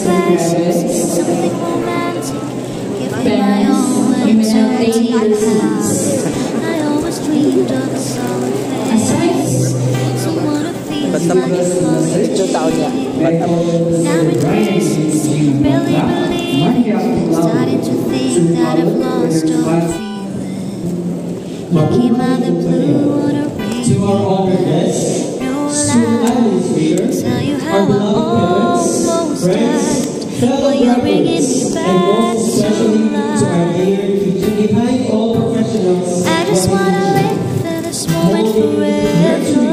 glasses, something romantic. Give me my own little teahouse. I always dreamed of a solid face, someone to feel like now in places, barely believing, starting to think that I've lost all feeling. You came out the blue on a rainy, no lie, tell you how I almost died, but you're bringing me back to life. I just wanna live for this moment forever.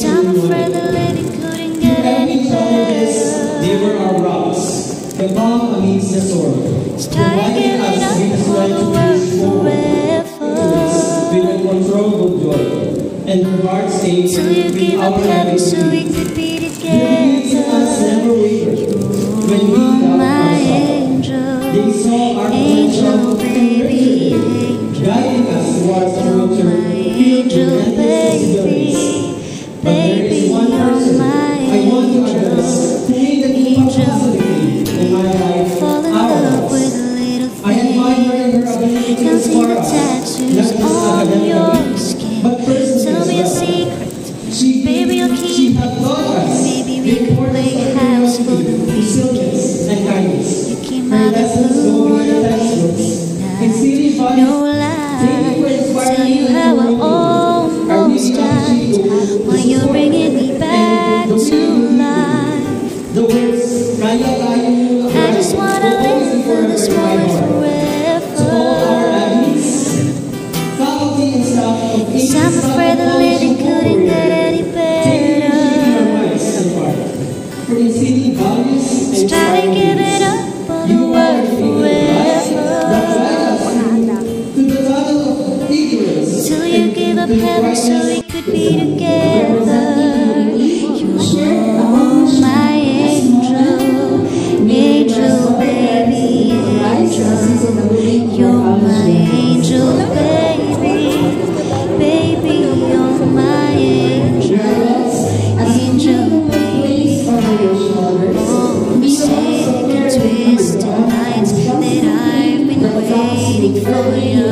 I'm afraid the living couldn't get any better. They were our rocks, the calm amidst the storm. Started giving up for the world forever. With uncontrollable joy, and her heart stayed till you gave up heaven so we could be together. You're my angel, angel, baby, angel. Guiding us towards the You're future. my angel, baby. Baby, you're my angel, angel, fall in love with a little thing. Counting the tattoos on your skin. Tell me a secret, baby, you'll keep it. Maybe we could play a house for the weekend. You came out the blue on a rainy night, no lie. Tell you how I almost died, while you're bringing me back to life. I just wanna live for this moment forever. 'Cause I'm afraid the living couldn't get any better. Started giving up on the world forever. Till you gave up heaven so we could be together. You're my angel, angel, baby, angel. You're my angel, baby, baby. You're my angel, angel, baby. All the sick and twisted nights that I've been waiting for you.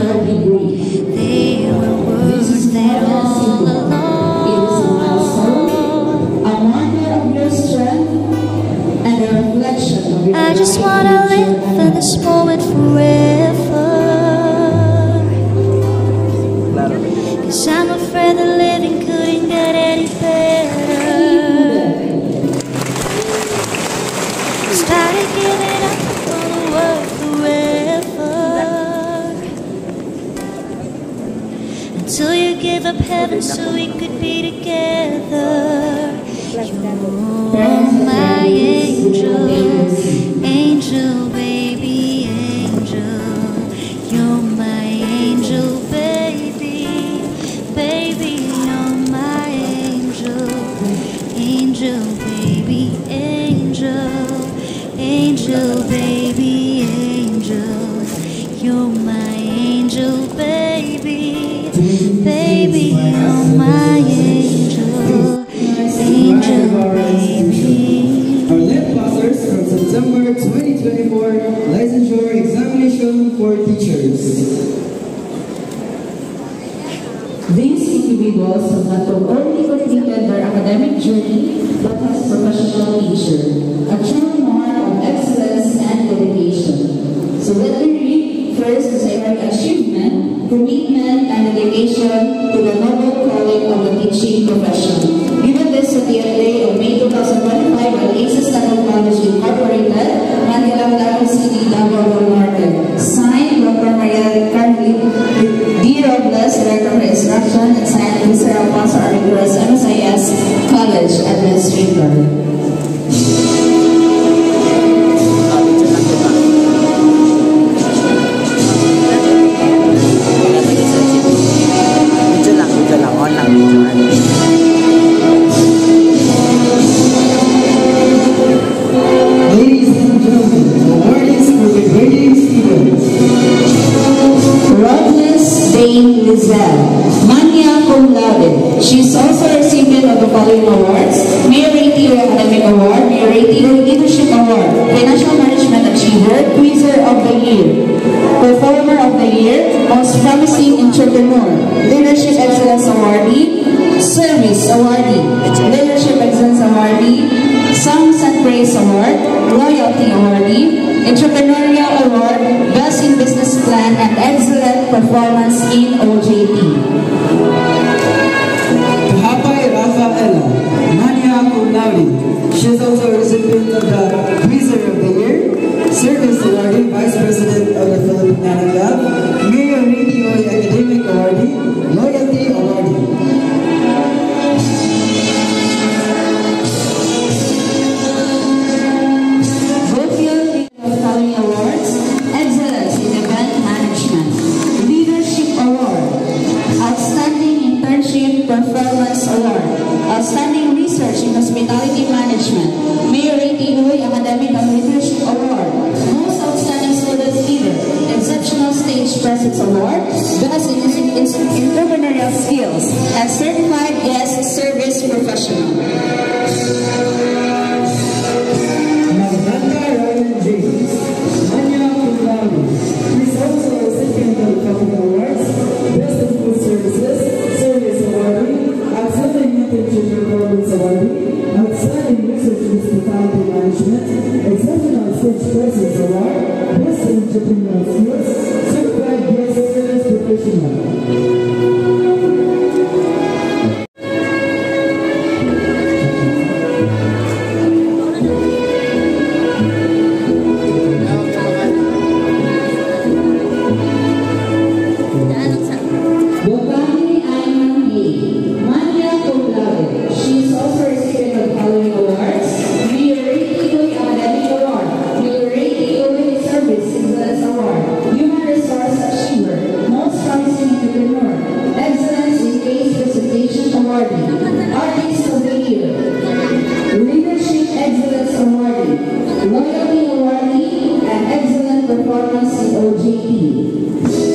They were words that all along. I just wanna live for this moment forever. 'Cause I'm afraid the living couldn't get any better. Started giving up on the world forever. Until you gave up heaven so we could be together. You're my angel, angel, baby, angel. You're my angel, baby, baby. You're my angel, angel, baby, angel, angel, baby, angel. You're my angel, baby, baby. You're my angel, angel, baby. Our lab classes from September 2024 licensure examination for teachers. These individuals have not only completed their academic journey, but as professional teacher, a true mark of excellence and dedication. So let me read first the their achievement, commitment, and dedication to the noble calling of the teaching profession. Given this 30th day of May 2025 at ACES Tagal College Incorporated, Manila, Davao City, Davao Market. Signed, Dr. Maria Carly, D. Robles, Director of Instruction, and signed Mr. Alfonso Ariguez, MSIS College Administrator. Lizelle, magna cum laude. She is also a recipient of the following awards: Mary Awardee, Songs and Praise Award, Loyalty Awardee, Entrepreneurial Award, Best in Business Plan, and Excellent Performance in OJT. Kahapay Rafaela, Mania Cum Laude. She is also a recipient of the Tweezer of the Year, Service Awardee, Vice President of the Philippine Nano Lab, Mayor Ricky Oy Academic Awardee, Loyalty Awardee. Following awards: Excellence in Event Management, Leadership Award, Outstanding Internship Performance Award, Outstanding Research in Hospitality Management, Mayor Ricky Uy Academic and Leadership Award, Most Outstanding Student Leader, Exceptional Stage Presence Award, Best in Entrepreneurial Skills, and Certified Guest Service Professional. Maganda Ryan James, Mania Cum Laude. He is also a recipient of the following awards: Best in Food Services, Service Awardee, Outstanding Internship Performance Awardee, Outstanding Research in Hospitality Management, Exceptional Stage Presence Award, Best in Entrepreneurial Skills, Certified Guest Service Professional. Botani Ayman Lee, Mania Cum Laude. She is also a recipient of the following awards: Mayor Ricky Uy Academic Award, Mayor Ricky Uy Service Excellence Award, Human Resource Achiever, Most Promising Entrepreneur, Excellence in Case Presentation Awardee, Artist of the Year, Leadership Excellence Awardee, Loyalty Awardee, and Excellent Performance in OJT.